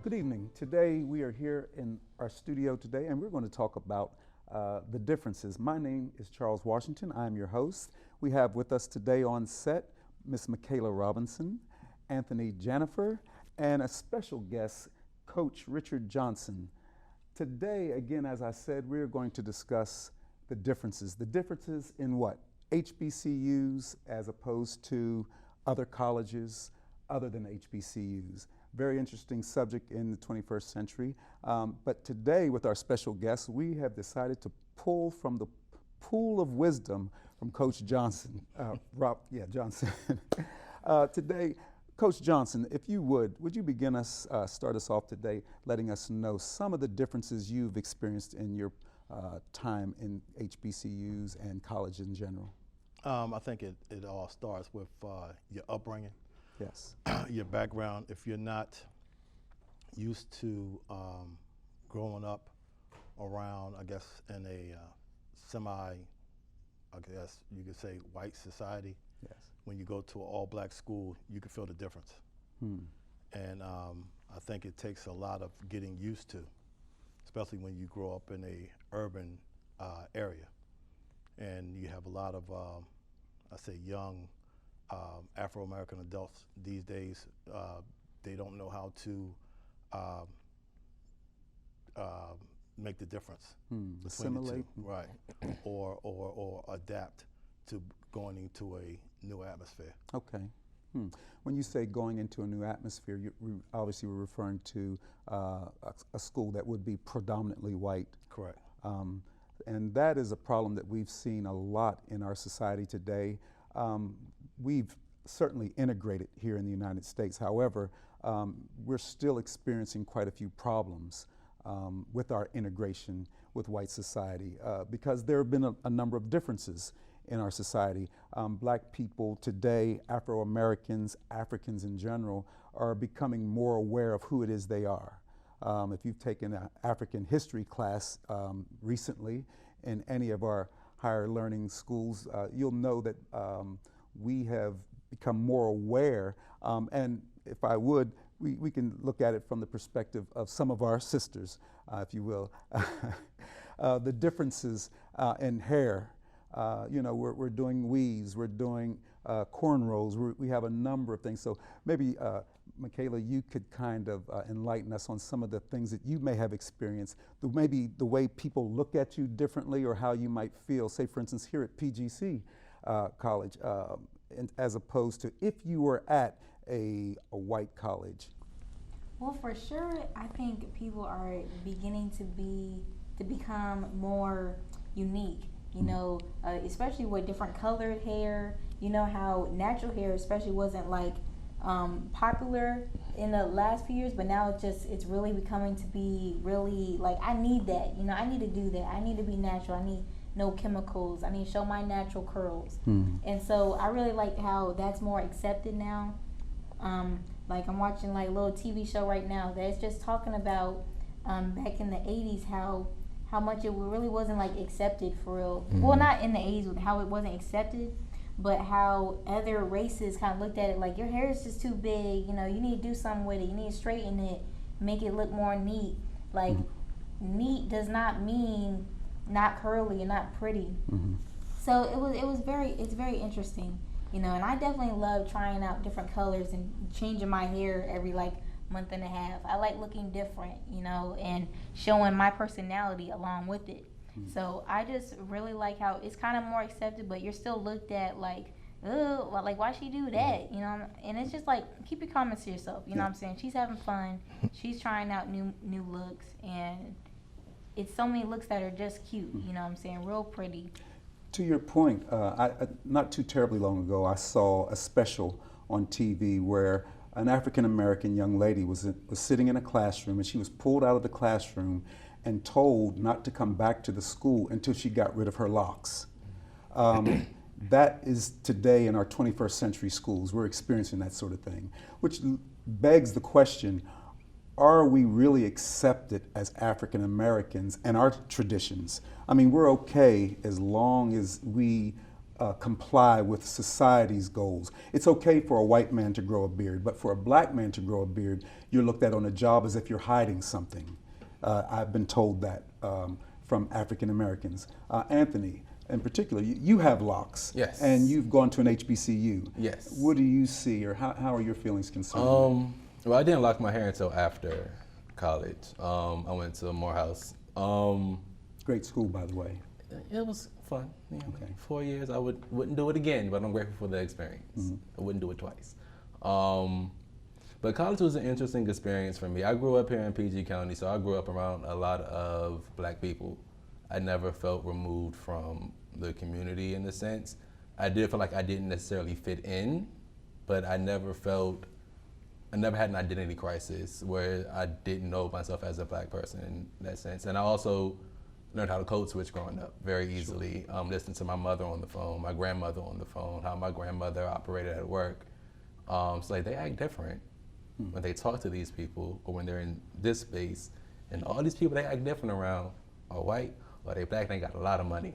Good evening. Today we are here in our studio today and we're going to talk about the differences. My name is Charles Washington. I'm your host. We have with us today on set Miss Michaela Robinson, Anthony Jennifer, and a special guest, Coach Richard Johnson. Today, again, as I said, we're going to discuss the differences. The differences in what? HBCUs as opposed to other colleges other than HBCUs. Very interesting subject in the 21st century. But today, with our special guest, we have decided to pull from the pool of wisdom from Coach Johnson, Johnson. Today, Coach Johnson, if you would you begin start us off today letting us know some of the differences you've experienced in your time in HBCUs and college in general? I think it all starts with your upbringing. Yes. Your background. If you're not used to growing up around, I guess, in a I guess you could say, white society. Yes. When you go to an all-black school, you can feel the difference. And I think it takes a lot of getting used to, especially when you grow up in a urban area, and you have a lot of, I say, young Afro-American adults these days. They don't know how to make the difference between Assimilate. the two, right? or adapt to going into a new atmosphere. Okay. When you say going into a new atmosphere, you obviously we're referring to a school that would be predominantly white. Correct. And that is a problem that we've seen a lot in our society today. We've certainly integrated here in the United States. However, we're still experiencing quite a few problems with our integration with white society because there have been a number of differences in our society. Black people today, Afro-Americans, Africans in general, are becoming more aware of who it is they are. If you've taken an African history class recently in any of our higher learning schools, you'll know that we have become more aware, and if I would, we can look at it from the perspective of some of our sisters, if you will. The differences in hair. We're doing weaves, we're doing cornrows, we have a number of things. So maybe, Michaela, you could kind of enlighten us on some of the things that you may have experienced, maybe the way people look at you differently or how you might feel, say for instance here at PGC College, as opposed to if you were at a white college. Well, for sure, I think people are beginning to become more unique. Especially with different colored hair. You know how natural hair, especially, wasn't like popular in the last few years, but now it's really becoming to be really like I need that. I need to do that. I need to be natural. I need no chemicals. I need to show my natural curls. And so I really like how that's more accepted now. Like I'm watching like a little TV show right now that's just talking about back in the 80s how much it really wasn't like accepted for real. Well, not in the 80s, how it wasn't accepted, but how other races kind of looked at it like your hair is just too big. You need to do something with it. You need to straighten it, make it look more neat. Like neat does not mean not curly and not pretty. So it's very interesting. And I definitely love trying out different colors and changing my hair every like month and a half. I like looking different, and showing my personality along with it. So I just really like how it's kind of more accepted, but you're still looked at like, oh, like why she do that, And it's just like keep your comments to yourself. You know what I'm saying? She's having fun. She's trying out new looks, and it's so many looks that are just cute. You know what I'm saying? Real pretty. To your point, not too terribly long ago, I saw a special on TV where an African-American young lady was sitting in a classroom, and she was pulled out of the classroom and told not to come back to the school until she got rid of her locks. That is today in our 21st century schools. We're experiencing that sort of thing, which begs the question, are we really accepted as African Americans and our traditions? I mean, we're okay as long as we comply with society's goals. It's okay for a white man to grow a beard, but for a black man to grow a beard, you're looked at on a job as if you're hiding something. I've been told that from African Americans. Anthony, in particular, you have locks. Yes. And you've gone to an HBCU. Yes. What do you see, or how are your feelings concerning that? Well, I didn't lock my hair until after college. I went to Morehouse. Great school, by the way. It was fun. You know, Okay. 4 years. I wouldn't do it again, but I'm grateful for the experience. I wouldn't do it twice. But college was an interesting experience for me. I grew up here in PG County, so I grew up around a lot of black people. I never felt removed from the community in a sense. I did feel like I didn't necessarily fit in, but I never had an identity crisis where I didn't know myself as a black person in that sense. And I also learned how to code switch growing up very easily. Listening to my mother on the phone, my grandmother on the phone, how my grandmother operated at work. So like they act different when they talk to these people or when they're in this space. And all these people they act different around are white or they black and they got a lot of money.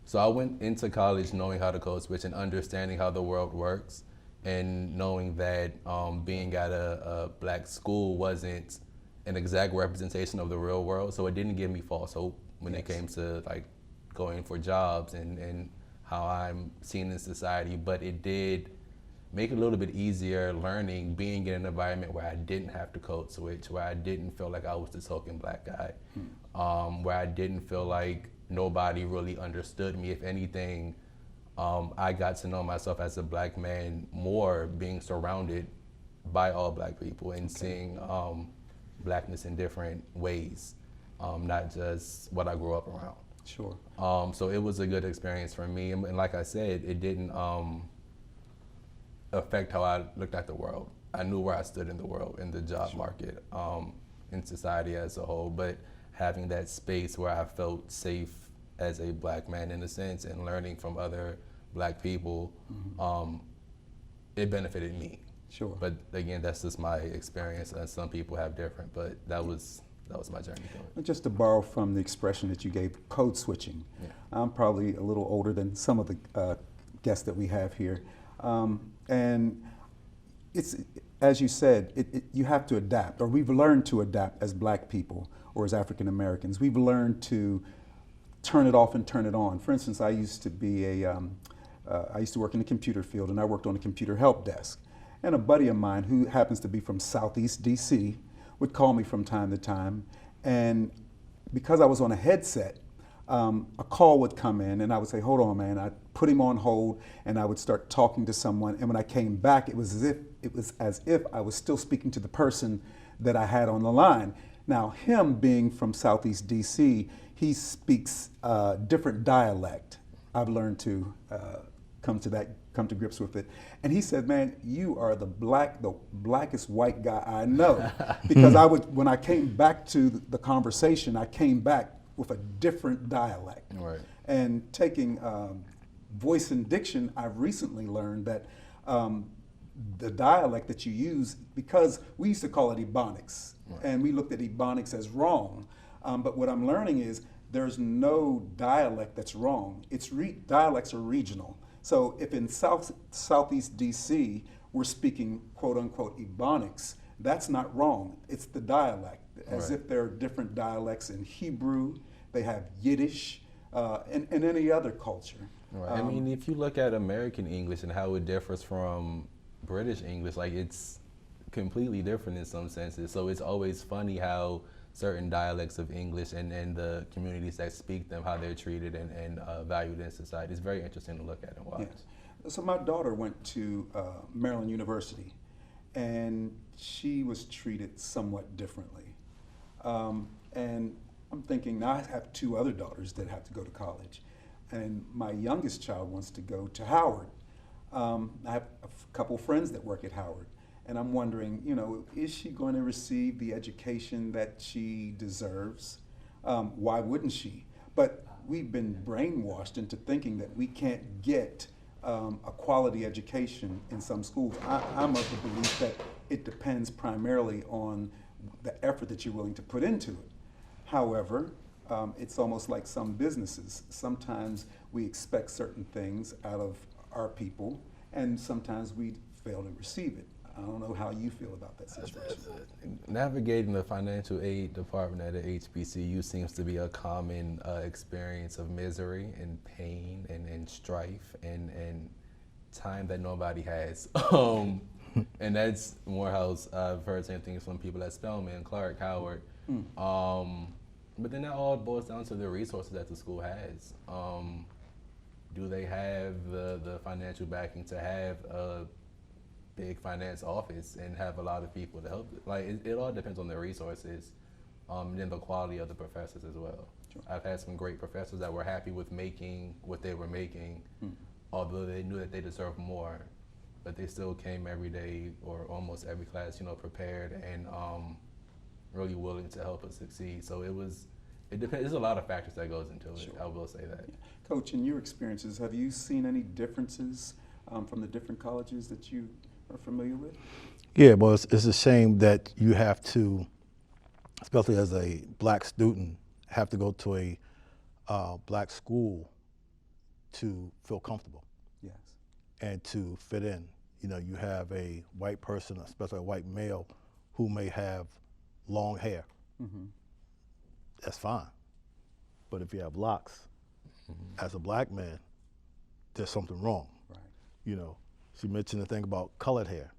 So I went into college knowing how to code switch and understanding how the world works and knowing that being at a black school wasn't an exact representation of the real world. So it didn't give me false hope when it came to like going for jobs and how I'm seen in society, but it did make it a little bit easier learning, being in an environment where I didn't have to code switch, where I didn't feel like I was the token black guy, where I didn't feel like nobody really understood me. If anything, I got to know myself as a black man more being surrounded by all black people and seeing blackness in different ways, not just what I grew up around. Sure. So it was a good experience for me. And like I said, it didn't affect how I looked at the world. I knew where I stood in the world, in the job market, in society as a whole, but having that space where I felt safe as a black man in a sense and learning from other black people, it benefited me. Sure. But again, that's just my experience, and some people have different, but that was my journey through it. Just to borrow from the expression that you gave, code switching. Yeah. I'm probably a little older than some of the guests that we have here. And it's, as you said, you have to adapt, or we've learned to adapt as black people or as African Americans. We've learned to turn it off and turn it on. For instance, I used to work in the computer field, and I worked on a computer help desk. And a buddy of mine who happens to be from Southeast DC would call me from time to time, and because I was on a headset, a call would come in and I would say, hold on, man. I'd put him on hold and I would start talking to someone. And when I came back, it was as if I was still speaking to the person that I had on the line. Now, him being from Southeast DC, he speaks different dialect. I've learned to come to grips with it. And he said, man, you are the blackest white guy I know. Because when I came back to the conversation, I came back with a different dialect. Right. And taking voice and diction, I've recently learned that the dialect that you use, because we used to call it Ebonics, and we looked at Ebonics as wrong. But what I'm learning is there's no dialect that's wrong. Dialects are regional. So if in Southeast DC we're speaking quote unquote Ebonics, that's not wrong. It's the dialect. As if there are different dialects in Hebrew, they have Yiddish, and any other culture. Right. I mean, if you look at American English and how it differs from British English, like it's completely different in some senses. So it's always funny how certain dialects of English and the communities that speak them, how they're treated and valued in society. It's very interesting to look at and watch. Yes. So my daughter went to Maryland University, and she was treated somewhat differently. And I'm thinking, now I have two other daughters that have to go to college, and my youngest child wants to go to Howard. I have a couple friends that work at Howard, and I'm wondering, is she going to receive the education that she deserves? Why wouldn't she? But we've been brainwashed into thinking that we can't get a quality education in some schools. I'm of the belief that it depends primarily on the effort that you're willing to put into it. However, it's almost like some businesses. Sometimes we expect certain things out of our people, and sometimes we fail to receive it. I don't know how you feel about that situation. Navigating the financial aid department at a HBCU seems to be a common experience of misery and pain and strife and time that nobody has. And that's Morehouse. I've heard same things from people at Spelman, Clark, Howard. But then that all boils down to the resources that the school has. Do they have the financial backing to have a big finance office and have a lot of people to help? Like it all depends on the resources, and then the quality of the professors as well. Sure. I've had some great professors that were happy with making what they were making, although they knew that they deserved more, but they still came every day or almost every class, prepared and really willing to help us succeed. So it depends. There's a lot of factors that goes into it. Sure. I will say that. Yeah. Coach, in your experiences, have you seen any differences from the different colleges that you are familiar with? Yeah, well, it's a shame that you have to, especially as a black student, have to go to a black school to feel comfortable. Yes. And to fit in. You have a white person, especially a white male, who may have long hair. That's fine. But if you have locks, as a black man, there's something wrong. Right. She mentioned the thing about colored hair.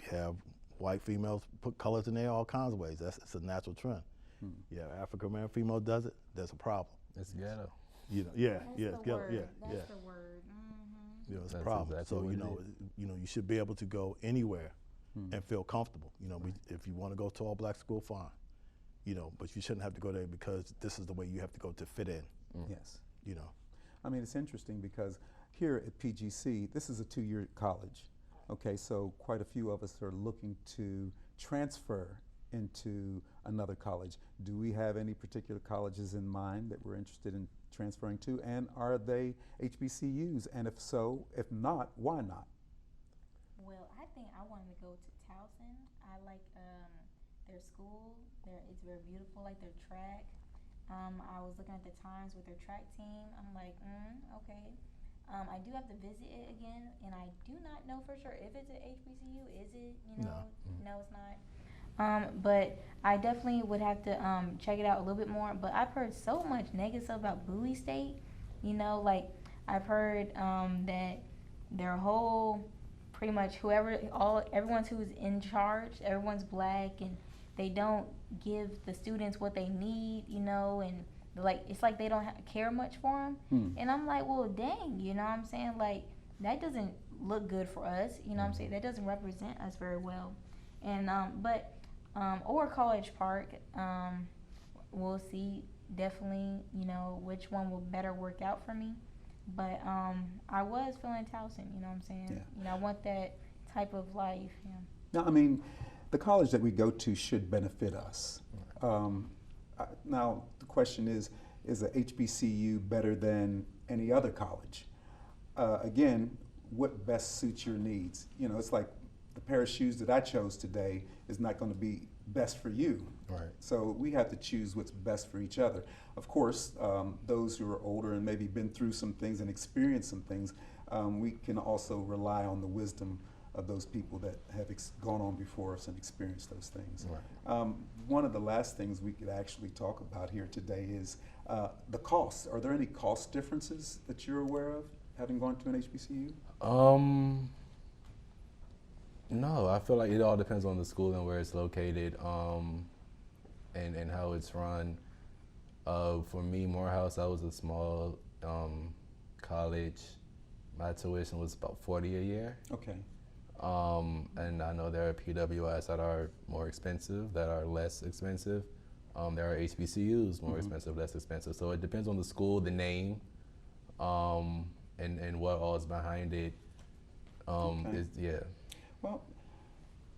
You have white females put colors in there all kinds of ways. It's a natural trend. Yeah, African American female does it, there's a problem. It's ghetto. Yeah, That's yeah, the it's ghetto. word. Yeah, That's the word. it's a That's problem. exactly So what it you should be able to go anywhere and feel comfortable. If you want to go to all black school, fine. But you shouldn't have to go there because this is the way you have to go to fit in. Yes. You know. I mean, it's interesting because here at PGC, this is a 2-year college. Okay, so quite a few of us are looking to transfer into another college. Do we have any particular colleges in mind that we're interested in transferring to? And are they HBCUs? And if so, if not, why not? Well, I think I wanted to go to Towson. I like their school. It's very beautiful, like their track. I was looking at the times with their track team. I'm like, okay. I do have to visit it again, and I do not know for sure if it's an HBCU. Is it? No, it's not. But I definitely would have to check it out a little bit more. But I've heard so much negative stuff about Bowie State. Like I've heard that their whole, pretty much everyone who's in charge, everyone's black, and they don't give the students what they need, and it's like they don't care much for them. And I'm like, well, dang, what I'm saying? Like, that doesn't look good for us, what I'm saying? That doesn't represent us very well. And, or College Park, we'll see definitely, which one will better work out for me. But I was feeling Towson, what I'm saying? Yeah. I want that type of life, Now, I mean, the college that we go to should benefit us. Now, the question is a HBCU better than any other college? Again, what best suits your needs? It's like the pair of shoes that I chose today is not going to be best for you. Right. So we have to choose what's best for each other. Of course, those who are older and maybe been through some things and experienced some things, we can also rely on the wisdom of those people that have gone on before us and experienced those things. Right. One of the last things we could actually talk about here today is the costs. Are there any cost differences that you're aware of, having gone to an HBCU? No, I feel like it all depends on the school and where it's located, and how it's run. For me, Morehouse, I was a small college. My tuition was about $40 a year. Okay. And I know there are PWIs that are more expensive, that are less expensive. There are HBCUs more expensive, less expensive. So it depends on the school, the name, and what all is behind it. Okay. Well,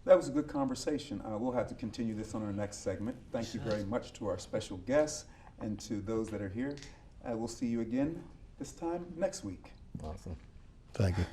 that was a good conversation. We'll have to continue this on our next segment. Thank you very much to our special guests and to those that are here. We'll see you again this time next week. Awesome. Thank you.